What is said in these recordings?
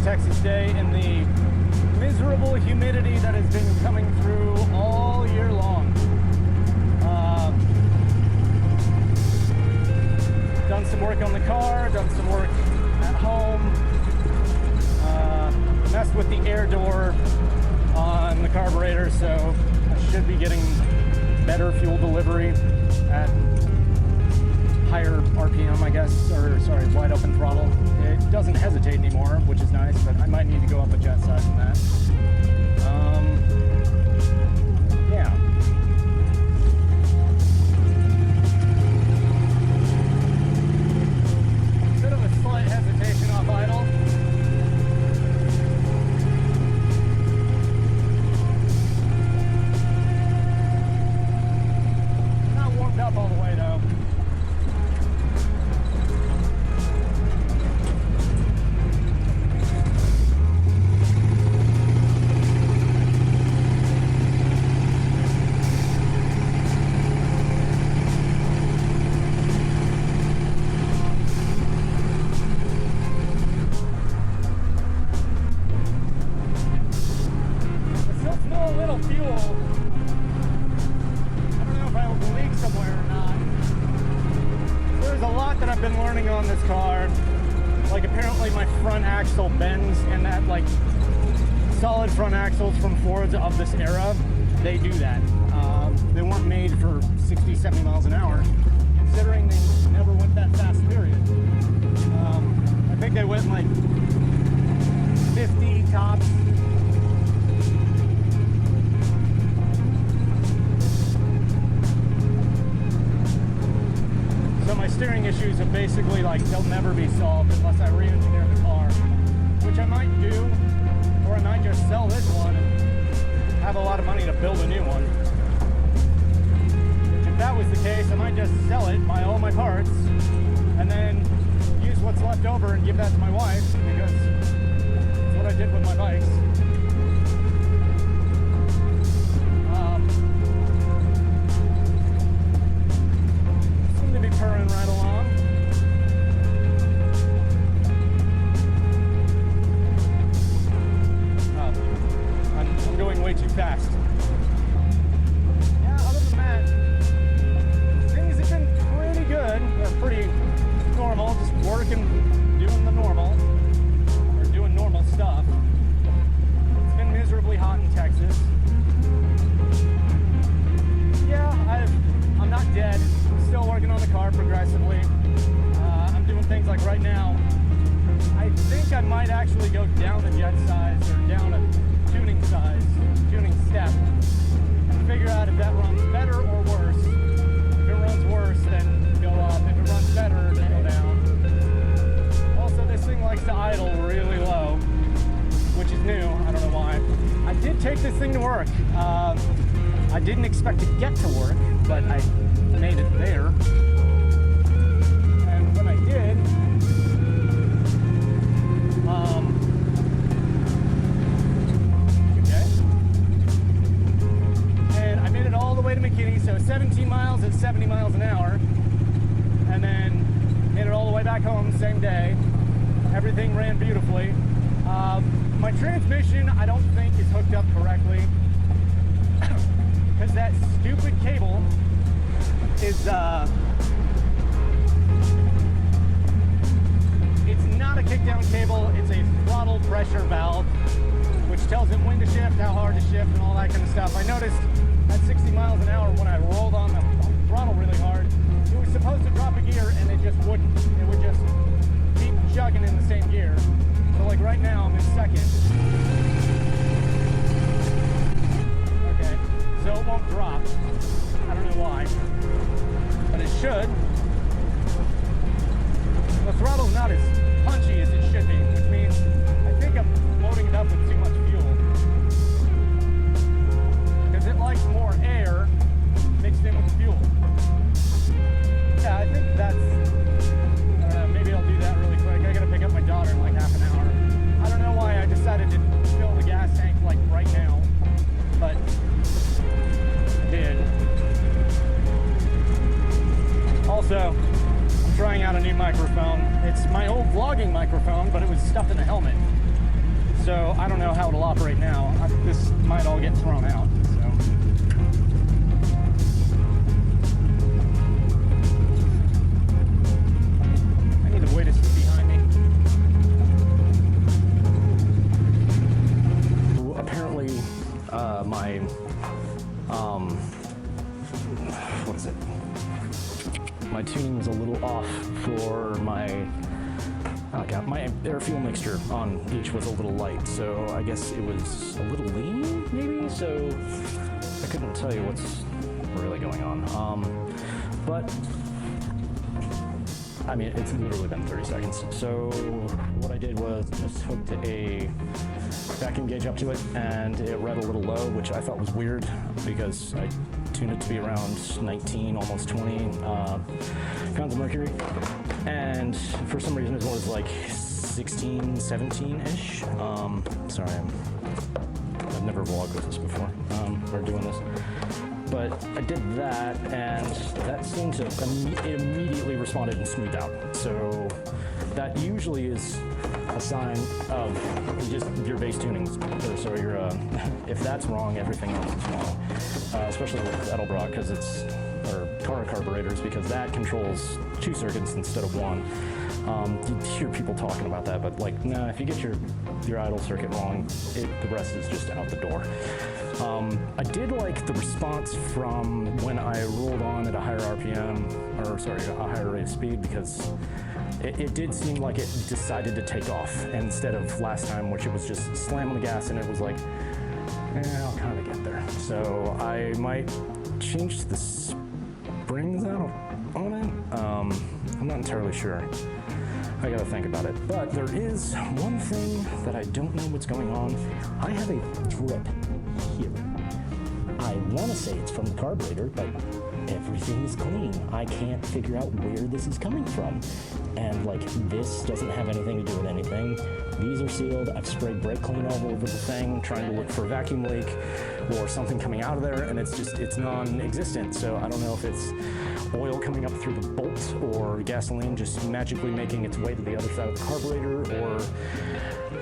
Texas day in the miserable humidity that has been coming through all year long. Done some work on the car, done some work at home, messed with the air door on the carburetor, so I should be getting better fuel delivery at higher RPM, I guess, or sorry, wide open throttle. It doesn't hesitate anymore, which is nice, but I might need to go up a jet size in that. Yeah. Bit of a slight hesitation off idle. Not warmed up all the way though. Solid front axles from Fords of this era, they do that. They weren't made for 60, 70 miles an hour, considering they never went that fast, period. I think they went like 50 tops. So my steering issues are basically like, they'll never be solved unless I re-engineer the car, which I might do. Or I might just sell this one and have a lot of money to build a new one. Which, if that was the case, I might just sell it, buy all my parts, and then use what's left over and give that to my wife, because that's what I did with my bikes. Seem to be purring right along. Going way too fast. Yeah, other than that, things have been pretty good. They're pretty normal, just working, doing the normal, or doing normal stuff. It's been miserably hot in Texas. Yeah, I'm not dead. I'm still working on the car progressively. I'm doing things like right now, I think I might actually go down a jet size or down a tuning size, tuning step, and figure out if that runs better or worse. If it runs worse, then go up. If it runs better, then go down. Also, this thing likes to idle really low, which is new. I don't know why. I did take this thing to work. I didn't expect to get to work, but I made it there. And when I did, all the way to McKinney, so 17 miles at 70 miles an hour, and then made it all the way back home same day. Everything ran beautifully. My transmission, I don't think, is hooked up correctly, because that stupid cable is it's not a kickdown cable, it's a throttle pressure valve, which tells it when to shift, how hard to shift, and all that kind of stuff. I noticed at 60 miles an hour when I rolled on the throttle really hard, it was supposed to drop a gear and it just wouldn't. It would just keep chugging in the same gear. So like right now I'm in second. Okay, so it won't drop. I don't know why, but it should. The throttle's not as punchy as it should be, which means I think I'm loading it up with too much fuel. It likes more air mixed in with fuel. Yeah, I think that's, I don't know, maybe I'll do that really quick. I gotta pick up my daughter in like half an hour. I don't know why I decided to fill the gas tank like right now, but I did. Also, I'm trying out a new microphone. It's my old vlogging microphone, but it was stuffed in a helmet. So I don't know how it'll operate now. This might all get thrown out. So. I need the way to see behind me. Apparently, my what is it? My tuning was a little off for my my air fuel mixture on each was a little light, so I guess it was a little lean, maybe. So I couldn't tell you what's really going on. But I mean, it's literally been 30 seconds. So what I did was just hooked a vacuum gauge up to it, and it read a little low, which I thought was weird because I tuned it to be around 19, almost 20 pounds of mercury. And for some reason it was like 16, 17-ish. Sorry, I've never vlogged with this before, or doing this. But I did that, and that seemed to, it immediately responded and smoothed out. So that usually is a sign of just your base tuning, so your, if that's wrong, everything else is wrong. Especially with Edelbrock, because it's, or car carburetors, because that controls 2 circuits instead of 1. You hear people talking about that, but like, nah, if you get your idle circuit wrong, the rest is just out the door. I did like the response from when I rolled on at a higher RPM, or sorry, a higher rate of speed, because it did seem like it decided to take off instead of last time, which it was just slamming the gas and it was like, I'll kind of get there. So I might change the springs out on it. I'm not entirely sure. I gotta think about it. But there is one thing that I don't know what's going on. I have a drip here. I want to say it's from the carburetor, but everything is clean. I can't figure out where this is coming from. And like, this doesn't have anything to do with anything. These are sealed. I've sprayed brake clean all over the thing, trying to look for a vacuum leak or something coming out of there, and it's non-existent. So I don't know if it's oil coming up through the bolt or gasoline just magically making its way to the other side of the carburetor, or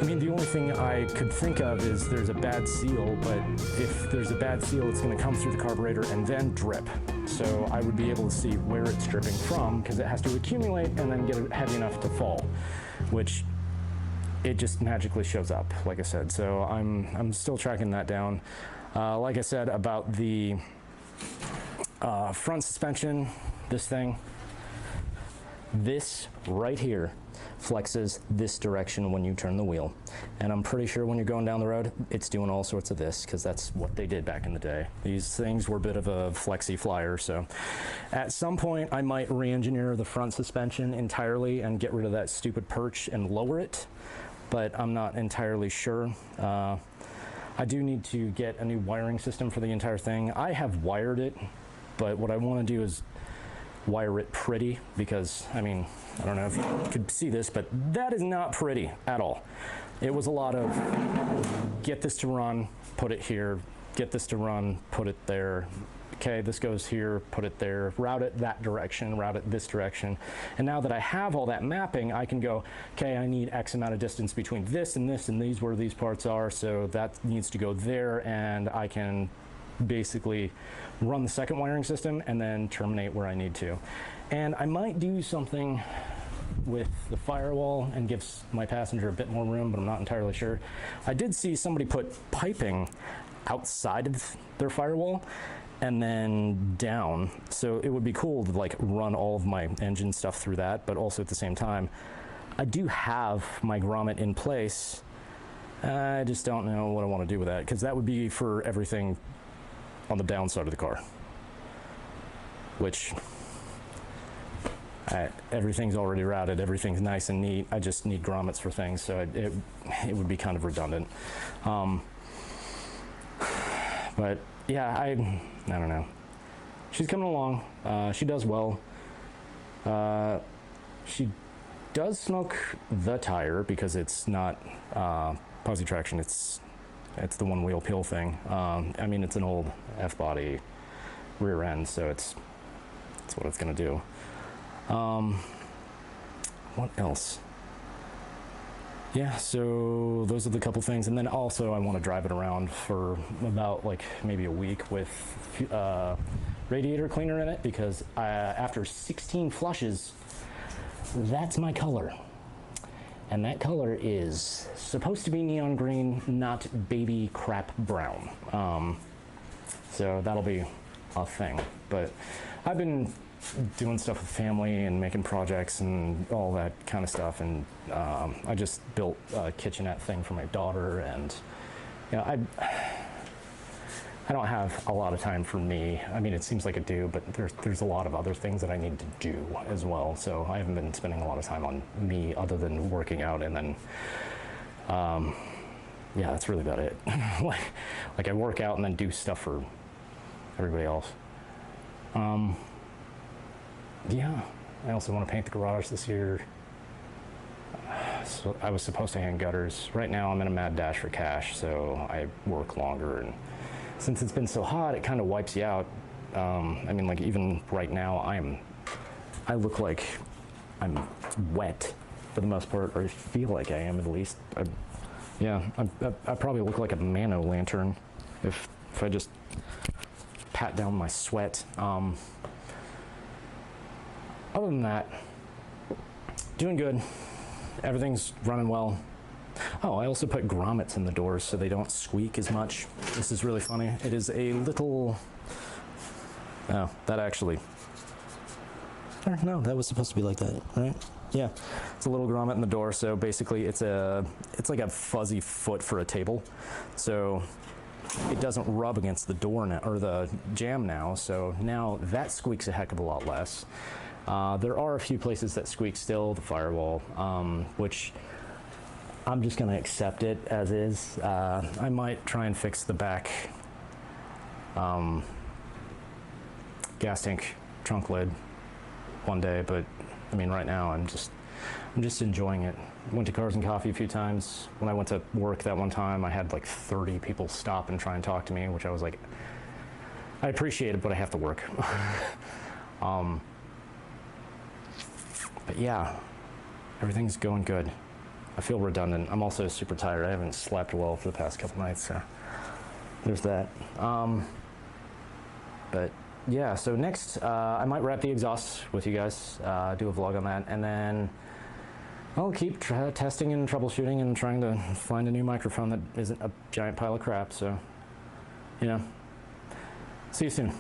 I mean, the only thing I could think of is there's a bad seal, but if there's a bad seal, it's going to come through the carburetor and then drip. So I would be able to see where it's dripping from, because it has to accumulate and then get heavy enough to fall, which it just magically shows up, like I said. So I'm still tracking that down. Like I said about the front suspension, this right here flexes this direction when you turn the wheel, and I'm pretty sure when you're going down the road it's doing all sorts of this, because that's what they did back in the day. These things were a bit of a flexi flyer, so at some point I might re-engineer the front suspension entirely and get rid of that stupid perch and lower it, but I'm not entirely sure. I do need to get a new wiring system for the entire thing. I have wired it, but what I want to do is wire it pretty, because I mean, I don't know if you could see this, but that is not pretty at all. It was a lot of get this to run, put it here, get this to run, put it there. Okay, this goes here, put it there, route it that direction, route it this direction. And now that I have all that mapping, I can go, okay, I need X amount of distance between this and this, and these where these parts are, so that needs to go there, and I can basically run the second wiring system and then terminate where I need to. And I might do something with the firewall and gives my passenger a bit more room, but I'm not entirely sure. I did see somebody put piping outside of their firewall and then down, so it would be cool to like run all of my engine stuff through that, but also at the same time I do have my grommet in place. I just don't know what I want to do with that, because that would be for everything on the downside of the car, which everything's already routed, everything's nice and neat. I just need grommets for things, so it would be kind of redundant. But yeah, I don't know. She's coming along. She does well. She does smoke the tire because it's not posi traction. It's the one wheel peel thing. I mean, it's an old F-body rear end, so it's what it's gonna do. What else? yeah, so those are the couple things. And then also I want to drive it around for about like maybe a week with radiator cleaner in it, because after 16 flushes, that's my color. And that color is supposed to be neon green, not baby crap brown. So that'll be a thing. But I've been doing stuff with family and making projects and all that kind of stuff, and I just built a kitchenette thing for my daughter, and you know, I don't have a lot of time for me. I mean, it seems like I do, but there's a lot of other things that I need to do as well, so I haven't been spending a lot of time on me other than working out. And then yeah, that's really about it. like I work out and then do stuff for everybody else. Yeah, I also want to paint the garage this year. So I was supposed to hang gutters. Right now I'm in a mad dash for cash, so I work longer, and since it's been so hot, it kind of wipes you out. I mean, like even right now, I look like I'm wet for the most part, or I feel like I am at least. I probably look like a mano lantern if I just pat down my sweat. Other than that, doing good. Everything's running well. Oh, I also put grommets in the doors so they don't squeak as much. This is really funny. It is a little... Oh, that actually... No, that was supposed to be like that, right? Yeah, it's a little grommet in the door, so basically it's like a fuzzy foot for a table. So it doesn't rub against the door now, or the jamb now, so now that squeaks a heck of a lot less. There are a few places that squeak still, the firewall, which I'm just going to accept it as is. I might try and fix the back gas tank trunk lid one day, but I mean right now I'm just enjoying it. Went to Cars and Coffee a few times. When I went to work that one time, I had like 30 people stop and try and talk to me, which I was like, I appreciate it, but I have to work. But yeah, everything's going good. I feel redundant. I'm also super tired. I haven't slept well for the past couple nights, so there's that. But yeah, so next I might wrap the exhaust with you guys, do a vlog on that, and then I'll keep testing and troubleshooting and trying to find a new microphone that isn't a giant pile of crap. So, you know, see you soon.